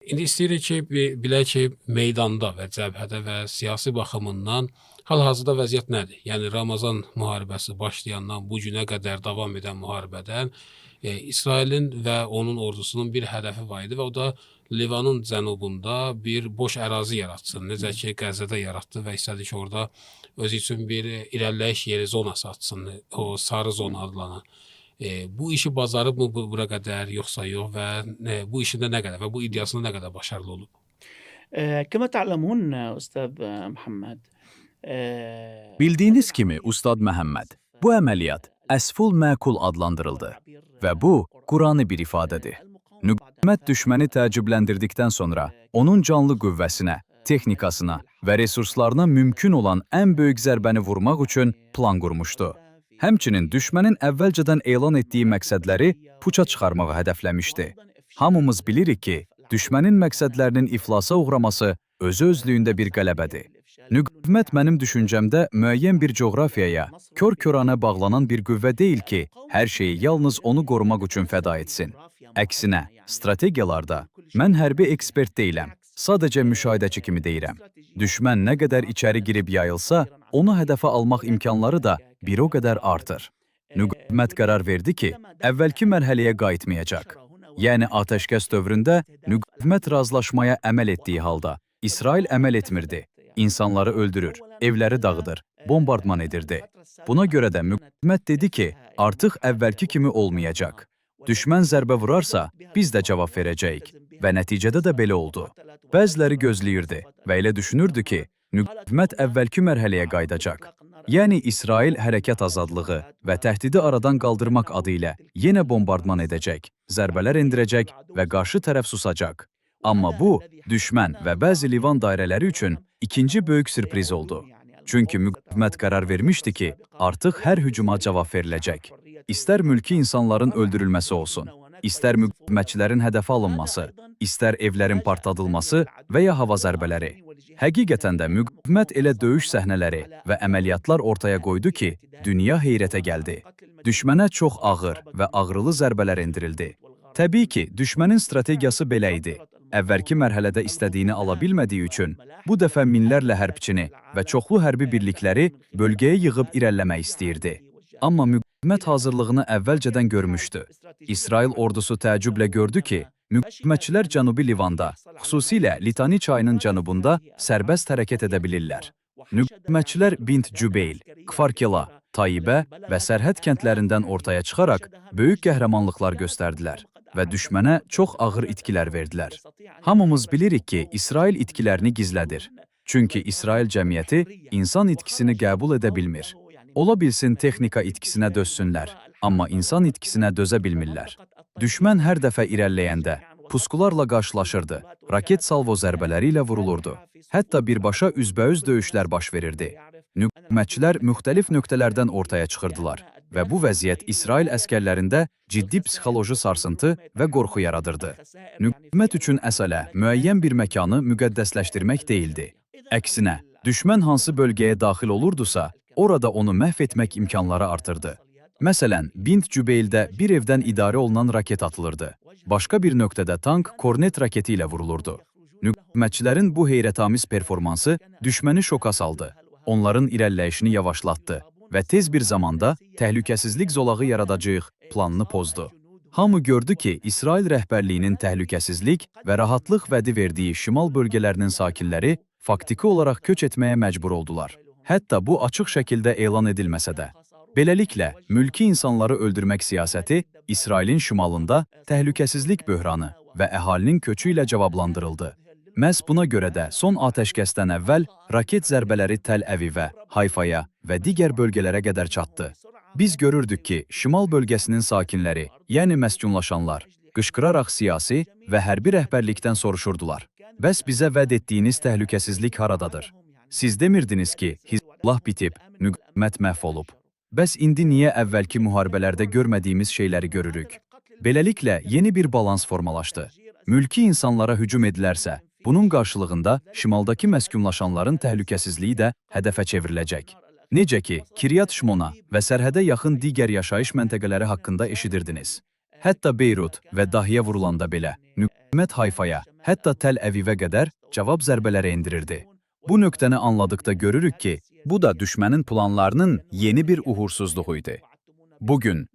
İndi istəyirik ki, bilək ki, meydanda və cəbhədə və siyasi baxımından hal-hazırda vəziyyət nədir? Yəni Ramazan müharibəsi başlayandan bu günə qədər davam edən müharibədən İsrailin və onun ordusunun bir hədəfi var idi və o da Livanın cənubunda bir boş ərazi yaratsın. Necə ki, Qəzzədə yaratdı və istədi ki, orada özü üçün bir irəliləyiş yeri zonası açsın, o sarı zona adlanan. Bu işi bacarıbmı bura qədər yoxsa yox və bu işində nə qədər və bu iddiasında nə qədər başarılı olub? كما تعلمون أستاذ محمد. Bildiğiniz kimi Ustad Məhəmməd, bu əməliyyat Əsful Məqul adlandırıldı və bu, Qurani bir ifadədir. Nüqmət düşməni təəccübləndirdikdən sonra onun canlı qüvvəsinə, texnikasına və resurslarına mümkün olan ən böyük zərbəni vurmaq üçün plan qurmuşdu. Həmçinin düşmənin əvvəlcədən elan etdiyi məqsədləri puça çıxarmağı hədəfləmişdi. Hamımız bilirik ki, düşmənin məqsədlərinin iflasa uğraması özü-özlüyündə bir qələbədir. Nüqmət mənim düşüncəmdə müəyyən bir coğrafiyaya, kör-körənə bağlanan bir qüvvə deyil ki, hər şeyi yalnız onu qorumaq üçün fəda etsin. Əksinə, strategiyalarda mən hərbi ekspert deyiləm, sadəcə müşahidəçi kimi deyirəm. Düşmən nə qədər içəri girib yayılsa, onu hədəfə almaq imkanları da bir o qədər artır. Nüqmət qərar verdi ki, əvvəlki mərhələyə qayıtmayacaq. Yəni atəşkəs dövründə Nüqmət razılaşmaya əməl etdiyi halda İsrail əməl etmirdi. İnsanları öldürür, evləri dağıdır, bombardman edirdi. Buna görə də Nüqmət dedi ki, artıq əvvəlki kimi olmayacaq. Düşmən zərbə vurarsa, biz də cavab verəcəyik və nəticədə də belə oldu. Bəziləri gözləyirdi və elə düşünürdü ki, Nüqmət əvvəlki mərhələyə qayıdacaq. Yəni İsrail hərəkət azadlığı və təhdidi aradan qaldırmaq adı ilə yenə bombardman edəcək, zərbələr endirəcək və qarşı tərəf susacaq. Amma bu, düşmən və bəzi Livan dairələri üçün ikinci böyük sürpriz oldu. Çünki Nüqmət qərar vermişdi ki, artıq hər hücuma cavab veriləcək. İstər mülki insanların öldürülməsi olsun, istər müqavimətçilərin hədəfə alınması, istər evlərin partladılması və ya hava zərbələri. Həqiqətən də müqavimət elə döyüş səhnələri və əməliyyatlar ortaya qoydu ki, dünya heyrətə gəldi. Düşmənə çox ağır və ağrılı zərbələr endirildi. Təbii ki, düşmənin strategiyası belə idi. Əvvəlki mərhələdə istədiyini ala bilmədiyi üçün, bu dəfə minlərlə hərbçini və çoxlu hərbi birlikləri bölgəyə yığıb irəliləmək istəyirdi. Amma müqavimət hazırlığını əvvəlcədən görmüşdü. İsrail ordusu təəccüblə gördü ki, müqavimətçilər Cənubi Livanda, xüsusilə Litani çayının cənubunda sərbəst hərəkət edə bilirlər. Müqavimətçilər Bint Cübeyl, Kfarkela, Taibə və sərhəd kəndlərindən ortaya çıxaraq böyük qəhrəmanlıqlar göstərdilər və düşmənə çox ağır itkilər verdilər. Hamımız bilirik ki, İsrail itkilərini gizlədir. Çünki İsrail cəmiyyəti insan itkisini qəbul edə bilmir. Ola bilsin texnika itkisinə dözsünlər, amma insan itkisinə dözə bilmirlər. Düşmən hər dəfə irəliləyəndə puskularla qarşılaşırdı, raket salvo zərbələri ilə vurulurdu. Hətta birbaşa üzbəüz döyüşlər baş verirdi. Müqavimətçilər müxtəlif nöqtələrdən ortaya çıxırdılar və bu vəziyyət İsrail əskərlərində ciddi psixoloji sarsıntı və qorxu yaradırdı. Müqavimət üçün əsələ müəyyən bir məkanı müqəddəsləşdirmək deyildi. Əksinə, düşmən hansı bölgəyə daxil olurdusa, orada onu məhv etmək imkanları artırdı. Məsələn, Bint Cübeyldə bir evdən idarə olunan raket atılırdı. Başqa bir nöqtədə tank kornet raketi ilə vurulurdu. Müqavimətçilərin bu heyrətamiz performansı düşməni şoka saldı. Onların irəliləyişini yavaşlatdı və tez bir zamanda təhlükəsizlik zolağı yaradacağıq planını pozdu. Hamı gördü ki, İsrail rəhbərliyinin təhlükəsizlik və rahatlıq vədi verdiyi şimal bölgələrinin sakinləri faktiki olaraq köç etməyə məcbur oldular. Hətta bu açıq şəkildə elan edilməsə də. Beləliklə, mülki insanları öldürmək siyasəti İsrailin şimalında təhlükəsizlik böhranı və əhalinin köçü ilə cavablandırıldı. Məhz buna görə də son atəşkəsdən əvvəl raket zərbələri Təl-Əvivə, Hayfaya və digər bölgələrə qədər çatdı. Biz görürdük ki, şimal bölgəsinin sakinləri, yəni məskunlaşanlar, qışqıraraq siyasi və hərbi rəhbərlikdən soruşurdular. Bəs bizə vəd etdiyiniz təhlükəsizlik haradadır? Siz demirdiniz ki, Hizbullah bitib, müqavimət məhv olub. Bəs indi niyə əvvəlki müharibələrdə görmədiyimiz şeyləri görürük? Beləliklə, yeni bir balans formalaşdı. Mülki insanlara hücum edilərsə, bunun qarşılığında şimaldakı məskunlaşanların təhlükəsizliyi də hədəfə çevriləcək. Necə ki, Kiryat Şmona və sərhədə yaxın digər yaşayış məntəqələri haqqında eşidirdiniz. Hətta Beyrut və Dahiyə vurulanda belə, müqavimət Hayfaya hətta Təl-Əvivə qədər cavab zərbələri endirirdi. Bu nöqtəni anladıqda görürük ki, bu da düşmənin planlarının yeni bir uğursuzluğu idi. Bugün,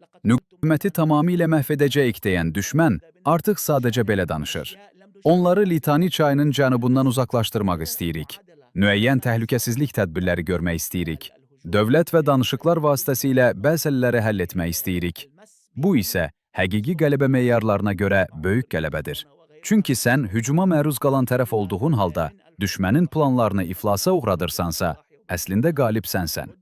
hökuməti tamamilə məhv edəcəyik deyən düşmən artıq sadəcə belə danışır. Onları Litani çayının cənubundan uzaqlaşdırmaq istəyirik. Müəyyən təhlükəsizlik tədbirləri görmək istəyirik. Dövlət və danışıqlar vasitəsilə məsələləri həll etmək istəyirik. Bu isə həqiqi qələbə meyarlarına görə böyük qələbədir. Çünki sən hücuma məruz qalan tərəf olduğun halda düşmənin planlarını iflasa uğradırsansa, əslində qalib sənsən.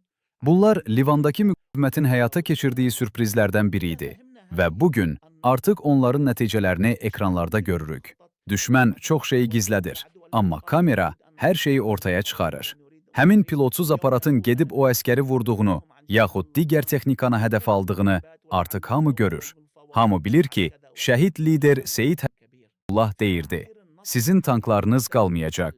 Bunlar Livandakı müqavimətin həyata keçirdiyi sürprizlərdən biri idi və bugün artıq onların nəticələrini ekranlarda görürük. Düşmən çox şeyi gizlədir, amma kamera hər şeyi ortaya çıxarır. Həmin pilotsuz aparatın gedib o əskəri vurduğunu, yaxud digər texnikanı hədəf aldığını artıq hamı görür. Hamı bilir ki, şəhid lider Seyid Allah deyirdi, sizin tanklarınız qalmayacaq.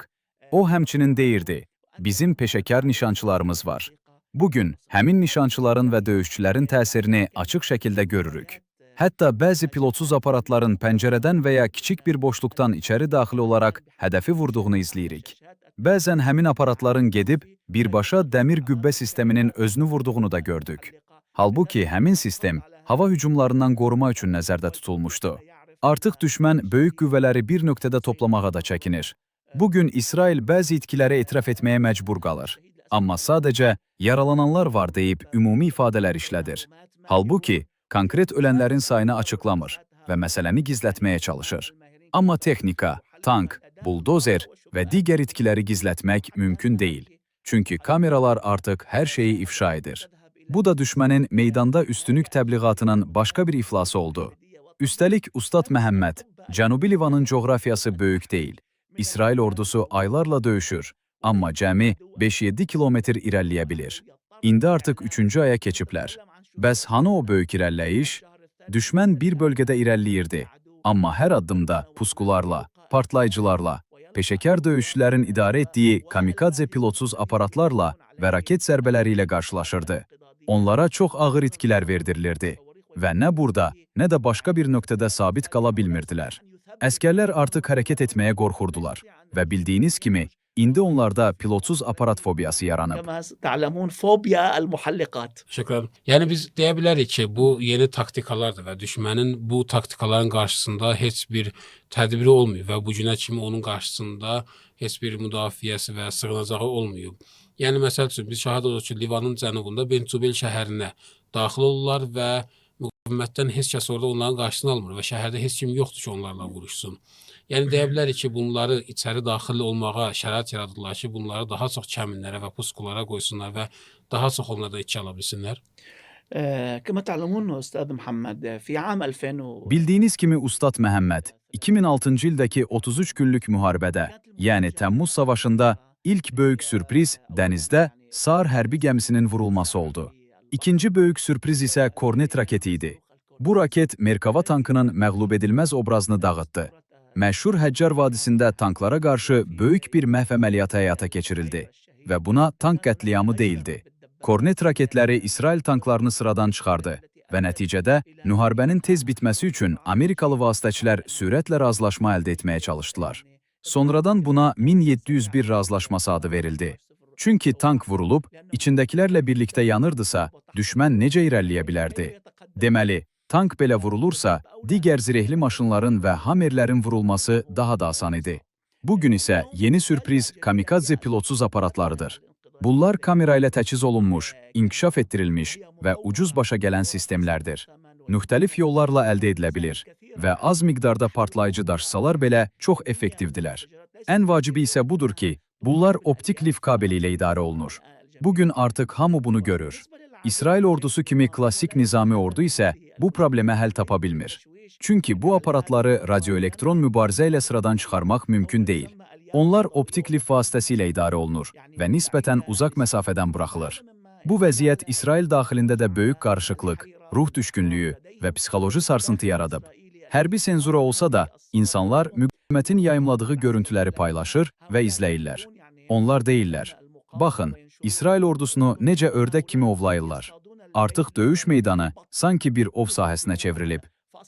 O həmçinin deyirdi, bizim peşəkar nişançılarımız var. Bugün həmin nişançıların və döyüşçülərin təsirini açıq şəkildə görürük. Hətta bəzi pilotsuz aparatların pəncərədən və ya kiçik bir boşluqdan içəri daxil olaraq hədəfi vurduğunu izləyirik. Bəzən həmin aparatların gedib birbaşa dəmir qübbə sisteminin özünü vurduğunu da gördük. Halbuki həmin sistem hava hücumlarından qoruma üçün nəzərdə tutulmuşdu. Artıq düşmən böyük qüvvələri bir nöqtədə toplamağa da çəkinir. Bugün İsrail bəzi itkiləri etiraf etməyə məcbur qalır. Amma sadəcə yaralananlar var deyib ümumi ifadələr işlədir. Halbuki konkret ölənlərin sayını açıqlamır və məsələni gizlətməyə çalışır. Amma texnika, tank, buldozer və digər itkiləri gizlətmək mümkün deyil. Çünki kameralar artıq hər şeyi ifşa edir. Bu da düşmənin meydanda üstünlük təbliğatının başqa bir iflası oldu. Üstəlik Ustad Məhəmməd, Cənubi Livanın coğrafiyası böyük deyil. İsrail ordusu aylarla döyüşür, amma cəmi 5-7 kilometr irəliləyə bilir. İndi artıq 3-cü aya keçiblər. Bəs hanı o böyük irəliləyiş? Düşmən bir bölgədə irəliləyirdi, amma hər addımda puskularla, partlayıcılarla, peşəkar döyüşçülərin idarə etdiyi kamikadze pilotsuz aparatlarla və raket zərbələri ilə qarşılaşırdı. Onlara çox ağır itkilər verdirilirdi və nə burada, nə də başqa bir nöqtədə sabit qala bilmirdilər. Əskərlər artıq hərəkət etməyə qorxurdular və bildiyiniz kimi, indi onlarda pilotsuz aparat fobiyası yaranıb. Şükran. Yəni biz deyə bilərik ki, bu yeni taktikalardır və düşmənin bu taktikaların qarşısında heç bir tədbiri olmuyor və bu günə kimi onun qarşısında heç bir müdafiəsi və sığınacağı olmuyor. Yəni məsəl üçün biz şahid oluruq ki, Livanın cənubunda Ben Tubel şəhərinə daxil olurlar və müqavimətdən heç kəs orada onların qarşısını almır və şəhərdə heç kim yoxdur ki, onlarla vuruşsun. Yəni deyə bilərik ki, bunları içəri daxil olmağa şərait yaradırlar ki, bunları daha çox kəminlərə və puskulara qoysunlar və daha çox onlardan itki ala bilsinlər. كما تعلمون أستاذ محمد في عام 2000 Bildiyiniz kimi Ustad Məhəmməd, 2006-cı ildəki 33 günlük müharibədə, yəni Təmmuz savaşında ilk böyük sürpriz dənizdə SAR hərbi gəmisinin vurulması oldu. İkinci böyük sürpriz isə Kornet raketi idi. Bu raket Merkava tankının məğlub edilməz obrazını dağıtdı. Məşhur Həccar vadisində tanklara qarşı böyük bir məhv əməliyyatı həyata keçirildi və buna tank qətliamı deyildi. Kornet raketləri İsrail tanklarını sıradan çıxardı və nəticədə müharibənin tez bitməsi üçün Amerikalı vasitəçilər sürətlə razılaşma əldə etməyə çalışdılar. Sonradan buna 1701 razılaşması adı verildi. Çünki tank vurulub, içindəkilərlə birlikdə yanırdısa, düşmən necə irəliləyə bilərdi? Deməli, tank belə vurulursa, digər zirehli maşınların və hamerlərin vurulması daha da asan idi. Bugün isə yeni sürpriz kamikadze pilotsuz aparatlarıdır. Bunlar kamera ilə təchiz olunmuş, inkişaf etdirilmiş və ucuz başa gələn sistemlərdir. Müxtəlif yollarla əldə edilə bilir və az miqdarda partlayıcı daşısalar belə çox effektivdilər. Ən vacibi isə budur ki, bunlar optik lif kabeli ilə idarə olunur. Bugün artıq hamı bunu görür. İsrail ordusu kimi klassik nizami ordu isə bu problemə həll tapa bilmir. Çünki bu aparatları radioelektron mübarizə ilə sıradan çıxarmaq mümkün deyil. Onlar optik lif vasitəsilə idarə olunur və nisbətən uzaq məsafədən buraxılır. Bu vəziyyət İsrail daxilində də böyük qarışıqlıq, ruh düşkünlüyü və psixoloji sarsıntı yaradıb. Hərbi senzura olsa da, insanlar müqavimətin yayımladığı görüntüləri paylaşır və izləyirlər. Onlar deyirlər, baxın, İsrail ordusunu necə ördək kimi ovlayırlar. Artıq döyüş meydanı sanki bir ov sahəsinə çevrilib.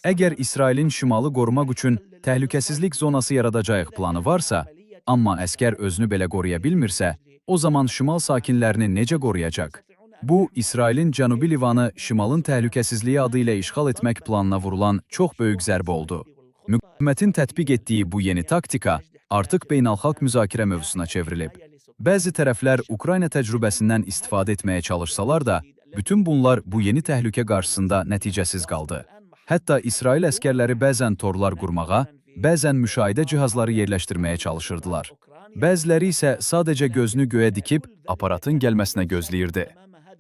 Əgər İsrailin şimalı qorumaq üçün təhlükəsizlik zonası yaradacaq planı varsa, amma əskər özünü belə qoruya bilmirsə, o zaman şimal sakinlərini necə qoruyacaq? Bu, İsrailin Cənubi Livanı şimalın təhlükəsizliyi adı ilə işğal etmək planına vurulan çox böyük zərbə oldu. Müqavimətin tətbiq etdiyi bu yeni taktika artıq beynəlxalq müzakirə mövzusuna çevrilib. Bəzi tərəflər Ukrayna təcrübəsindən istifadə etməyə çalışsalar da, bütün bunlar bu yeni təhlükə qarşısında nəticəsiz qaldı. Hətta İsrail əskərləri bəzən torlar qurmağa, bəzən müşahidə cihazları yerləşdirməyə çalışırdılar. Bəziləri isə sadəcə gözünü göyə dikib aparatın gəlməsinə gözləyirdi.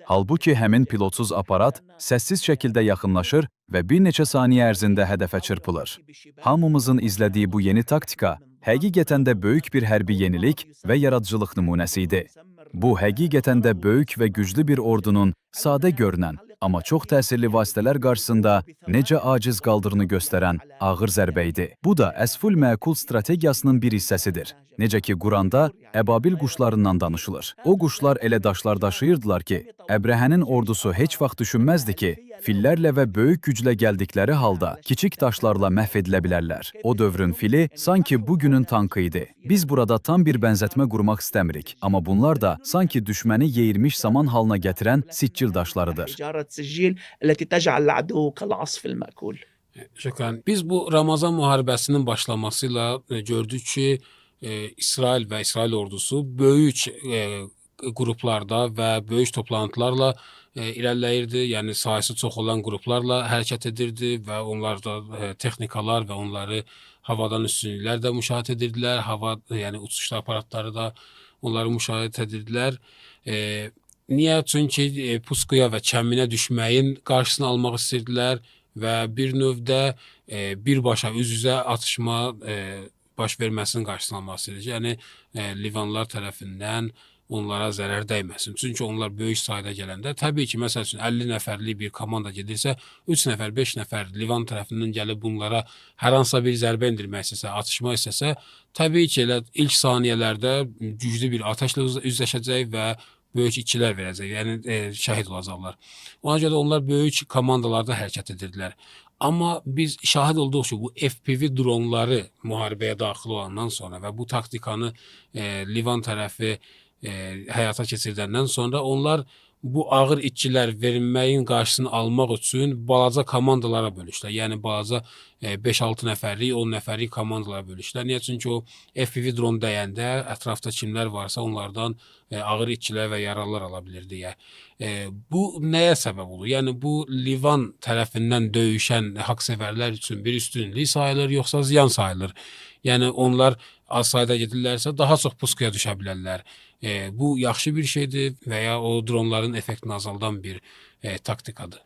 Halbuki həmin pilotsuz aparat səssiz şəkildə yaxınlaşır və bir neçə saniyə ərzində hədəfə çırpılır. Hamımızın izlədiyi bu yeni taktika həqiqətən də böyük bir hərbi yenilik və yaradıcılıq nümunəsi idi. Bu, həqiqətən də böyük və güclü bir ordunun sadə görünən, amma çox təsirli vasitələr qarşısında necə aciz qaldığını göstərən ağır zərbə idi. Bu da əsful məqul strategiyasının bir hissəsidir. Necə ki, Quranda əbabil quşlarından danışılır. O quşlar elə daşlar daşıyırdılar ki, Əbrəhənin ordusu heç vaxt düşünməzdi ki, fillərlə və böyük güclə gəldikləri halda kiçik daşlarla məhv edilə bilərlər. O dövrün fili sanki bugünün tankı idi. Biz burada tam bir bənzətmə qurmaq istəmirik, amma bunlar da sanki düşməni yeyilmiş saman halına gətirən siccil daşlarıdır. Şükran. Biz bu Ramazan müharibəsinin başlamasıyla gördük ki, İsrail və İsrail ordusu böyük qruplarda və böyük toplantılarla irəliləyirdi. Yəni sayısı çox olan qruplarla hərəkət edirdi və onlarda texnikalar və onları havadan üstünlüklər də müşahidə edirdilər. Yəni uçuşlu aparatları da onları müşahidə edirdilər. Niyə? Çünki puskuya və kəminə düşməyin qarşısını almaq istəyirdilər və bir növdə birbaşa üz-üzə atışma baş verməsinin qarşısını almaq istəyir. Yəni, Livanlar tərəfindən onlara zərər dəyməsin. Çünki onlar böyük sayda gələndə, təbii ki, məsəl üçün 50 nəfərlik bir komanda gedirsə, 3 nəfər, 5 nəfər Livan tərəfindən gəlib bunlara hər hansısa bir zərbə endirmək istəsə, atışma istəsə, təbii ki, elə ilk saniyələrdə güclü bir atəşlə üzləşəcək və böyük itkilər verəcək, yəni şəhid olacaqlar. Ona görə onlar böyük komandalarda hərəkət edirdilər. Amma biz şahid olduq ki, bu FPV dronları müharibəyə daxil olandan sonra və bu taktikanı Livan tərəfi həyata keçirdəndən sonra onlar bu ağır itkilər verilməyin qarşısını almaq üçün balaca komandalara bölüşdülər. Yəni, balaca 5-6 nəfərlik, 10 nəfərlik komandalara bölüşdülər. Niyə? Çünki o FPV dron dəyəndə ətrafda kimlər varsa onlardan ağır itkilər və yaralar ala bilir deyə. Bu nəyə səbəb olur? Yəni, bu Livan tərəfindən döyüşən haqsevərlər üçün bir üstünlük sayılır, yoxsa ziyan sayılır? Yəni, onlar az sayda gedirlərsə daha çox puskuya düşə bilərlər. Bu yaxşı bir şeydir və ya o dronların effektini azaldan bir taktikadır.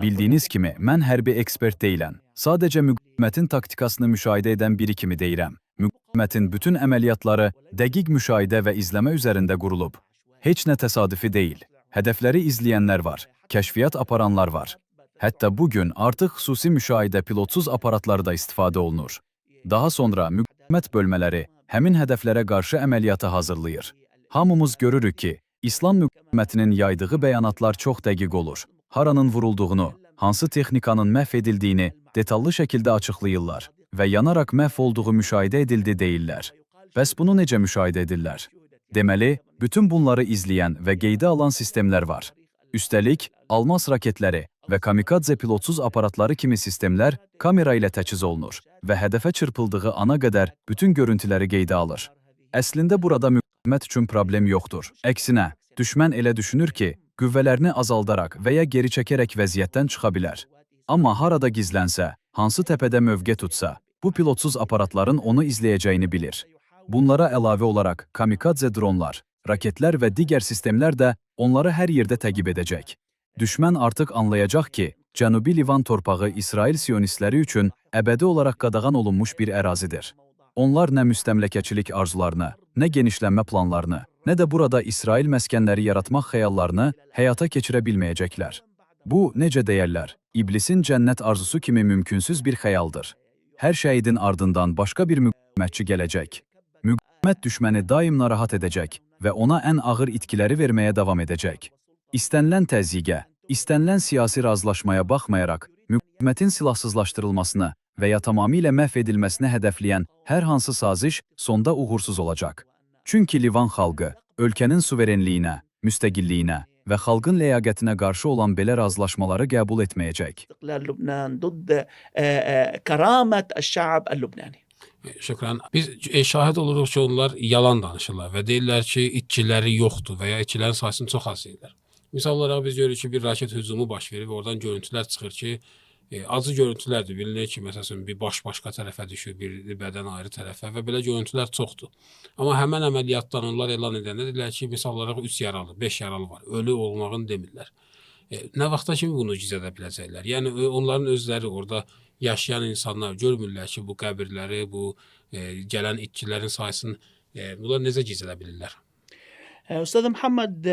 Bildiyiniz kimi, mən hərbi ekspert deyiləm. Sadəcə müqavimətin taktikasını müşahidə edən biri kimi deyirəm. Müqavimətin bütün əməliyyatları dəqiq müşahidə və izləmə üzərində qurulub. Heç nə təsadüfi deyil. Hədəfləri izləyənlər var, kəşfiyyat aparanlar var. Hətta bugün artıq xüsusi müşahidə pilotsuz aparatları da istifadə olunur. Daha sonra müqavimət bölmələri həmin hədəflərə qarşı əməliyyatı hazırlayır. Hamımız görürük ki, İslam müqavimətinin yaydığı bəyanatlar çox dəqiq olur. Haranın vurulduğunu, hansı texnikanın məhv edildiyini detallı şəkildə açıqlayırlar və yanaraq məhv olduğu müşahidə edildi deyirlər. Bəs bunu necə müşahidə edirlər? Deməli, bütün bunları izləyən və qeydə alan sistemlər var. Üstəlik, Almaz raketləri və kamikadze pilotsuz aparatları kimi sistemlər kamera ilə təchiz olunur və hədəfə çırpıldığı ana qədər bütün görüntüləri qeydə alır. Əslində burada müqavimət üçün problem yoxdur. Əksinə, düşmən elə düşünür ki, qüvvələrini azaldaraq və ya geri çəkərək vəziyyətdən çıxa bilər. Amma harada gizlənsə, hansı təpədə mövqe tutsa, bu pilotsuz aparatların onu izləyəcəyini bilir. Bunlara əlavə olaraq kamikadze dronlar, raketlər və digər sistemlər də onları hər yerdə təqib edəcək. Düşmən artıq anlayacaq ki, Cənubi Livan torpağı İsrail siyonistləri üçün əbədi olaraq qadağan olunmuş bir ərazidir. Onlar nə müstəmləkəçilik arzularını, nə genişlənmə planlarını, nə də burada İsrail məskənləri yaratmaq xəyallarını həyata keçirə bilməyəcəklər. Bu, necə deyərlər, iblisin cənnət arzusu kimi mümkünsüz bir xəyaldır. Hər şəhidin ardından başqa bir müqavimətçi gələcək. Müqavimət düşməni daim narahat edəcək və ona ən ağır itkiləri verməyə davam edəcək. İstənilən təzyiqə, İstənilən siyasi razılaşmaya baxmayaraq, hökumətin silahsızlaşdırılmasını və ya tamamilə məhv edilməsini hədəfləyən hər hansı saziş sonda uğursuz olacaq. Çünki Livan xalqı ölkənin suverenliyinə, müstəqilliyinə və xalqın ləyaqətinə qarşı olan belə razılaşmaları qəbul etməyəcək. استقلال لبنان ضد كرامة الشعب اللبناني. Şükran. Biz şahid oluruq ki, onlar yalan danışırlar və deyirlər ki, itkiləri yoxdur və ya itkilərin sayısını çox az deyirlər. Misal olaraq biz görürük ki, bir raket hücumu baş verir və oradan görüntülər çıxır ki, acı görüntülərdir. Bilinir ki, məsələn, bir baş başqa tərəfə düşür, bir bədən ayrı tərəfə və belə görüntülər çoxdur. Amma həmən əməliyyatdan onlar elan edəndə deyirlər ki, misal olaraq 3 yaralı, 5 yaralı var. Ölü olmağını demirlər. Nə vaxta kimi bunu gizlədə biləcəklər? Yəni onların özləri orada yaşayan insanlar görmürlər ki, bu qəbirləri, bu gələn itkilərin sayısını bunlar necə gizlədə bilirlər? أستاذ محمد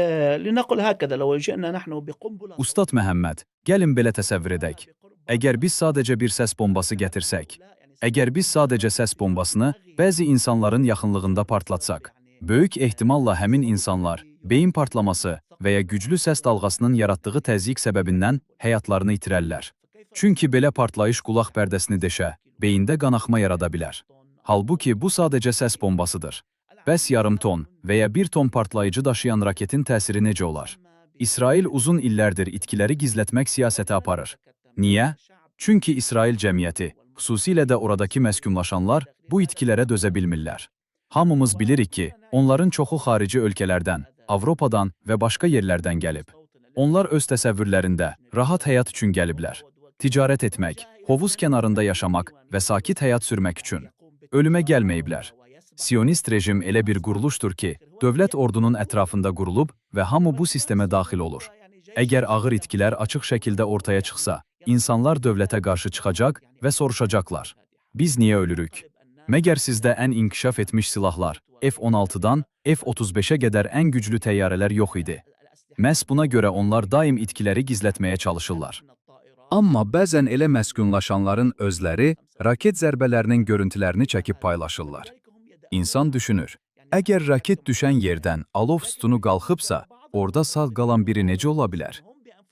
لنقل هكذا لو جئنا نحن بقنبلة Ustad Məhəmməd, gəlin belə təsəvvür edək. Əgər biz sadəcə bir səs bombası gətirsək, əgər biz sadəcə səs bombasını bəzi insanların yaxınlığında partlatsaq, böyük ehtimalla həmin insanlar beyin partlaması və ya güclü səs dalğasının yaratdığı təzyiq səbəbindən həyatlarını itirərlər. Çünki belə partlayış qulaq pərdəsini deşə, beyində qanaxma yarada bilər. Halbuki bu sadəcə səs bombasıdır. Bəs yarım ton və ya 1 ton partlayıcı daşıyan raketin təsiri necə olar? İsrail uzun illərdir itkiləri gizlətmək siyasəti aparır. Niyə? Çünki İsrail cəmiyyəti, xüsusilə də oradakı məskunlaşanlar bu itkilərə dözə bilmirlər. Hamımız bilirik ki, onların çoxu xarici ölkələrdən, Avropadan və başqa yerlərdən gəlib. Onlar öz təsəvvürlərində rahat həyat üçün gəliblər. Ticarət etmək, hovuz kənarında yaşamaq və sakit həyat sürmək üçün. Ölümə gəlməyiblər. Siyonist rejim elə bir quruluşdur ki, dövlət ordunun ətrafında qurulub və hamı bu sistemə daxil olur. Əgər ağır itkilər açıq şəkildə ortaya çıxsa, insanlar dövlətə qarşı çıxacaq və soruşacaqlar. Biz niyə ölürük? Məgər sizdə ən inkişaf etmiş silahlar, F-16-dan F-35-ə qədər ən güclü təyyarələr yox idi? Məhz buna görə onlar daim itkiləri gizlətməyə çalışırlar. Amma bəzən elə məskunlaşanların özləri raket zərbələrinin görüntülərini çəkib paylaşırlar. İnsan düşünür, əgər raket düşən yerdən alov sütunu qalxıbsa, orada sağ qalan biri necə ola bilər?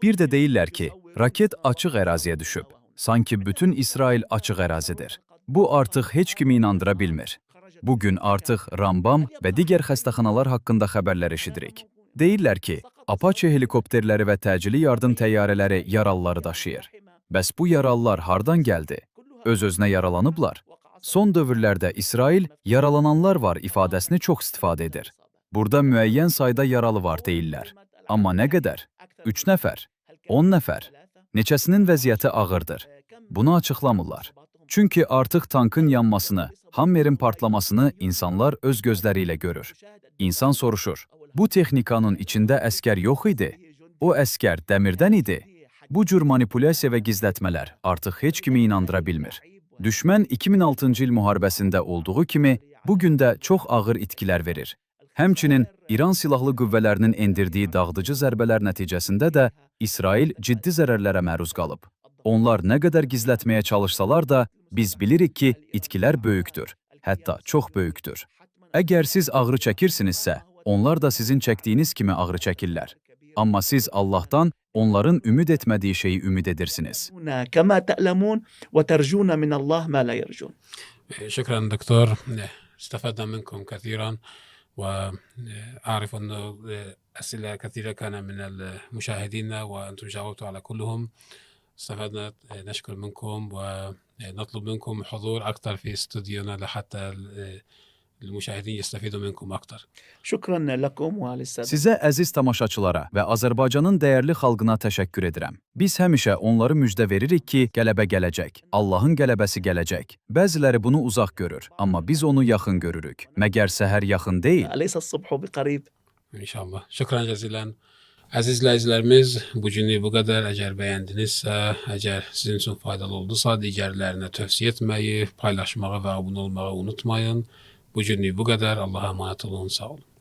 Bir də deyirlər ki, raket açıq əraziyə düşüb. Sanki bütün İsrail açıq ərazidir. Bu artıq heç kimi inandıra bilmir. Bugün artıq Rambam və digər xəstəxanalar haqqında xəbərlər eşidirik. Deyirlər ki, Apache helikopterləri və təcili yardım təyyarələri yaralıları daşıyır. Bəs bu yaralılar hardan gəldi? Öz-özünə yaralanıblar. Son dövrlərdə İsrail yaralananlar var ifadəsini çox istifadə edir. Burada müəyyən sayda yaralı var deyirlər. Amma nə qədər? 3 nəfər, 10 nəfər. Neçəsinin vəziyyəti ağırdır. Bunu açıqlamırlar. Çünki artıq tankın yanmasını, Hammerin partlamasını insanlar öz gözləri ilə görür. İnsan soruşur, bu texnikanın içində əskər yox idi? O əskər dəmirdən idi? Bu cür manipulyasiya və gizlətmələr artıq heç kimi inandıra bilmir. Düşmən 2006-cı il müharibəsində olduğu kimi, bugün də çox ağır itkilər verir. Həmçinin İran silahlı qüvvələrinin endirdiyi dağıdıcı zərbələr nəticəsində də İsrail ciddi zərərlərə məruz qalıb. Onlar nə qədər gizlətməyə çalışsalar da, biz bilirik ki, itkilər böyükdür, hətta çox böyükdür. Əgər siz ağrı çəkirsinizsə, onlar da sizin çəkdiyiniz kimi ağrı çəkirlər. Amma siz Allahdan onların ümid etmədiyi şeyi ümid edirsiniz. كما تألمون وترجون من الله ما لا يرجون. شكرا دكتور، استفدنا منكم كثيرا وأعرف أنه أسئلة كثيرة كان من المشاهدين وأنتم جاوبتوا على كلهم. استفدنا، نشكر منكم ونطلب منكم حضور أكثر في استوديونا لحتى المشاهدين يستفيدوا منكم أكثر. شكرا لكم وللسادة. Sizə əziz tamaşaçılara və Azərbaycanın dəyərli xalqına təşəkkür edirəm. Biz həmişə onları müjdə veririk ki, qələbə gələcək. Allahın qələbəsi gələcək. Bəziləri bunu uzaq görür, amma biz onu yaxın görürük. Məgər səhər yaxın deyil? أليس الصبح بقريب؟ İnşallah. Şükran cəzilən. Əziz izləyicilərimiz, bugünlük bu qədər. Əgər bəyəndinizsə, əgər sizin üçün faydalı oldusa, digərlərinə tövsiyə etməyi, paylaşmağı və abunə olmağı unutmayın. Bugünlük bu qədər. Allah'a emanet olun. Sağ olun.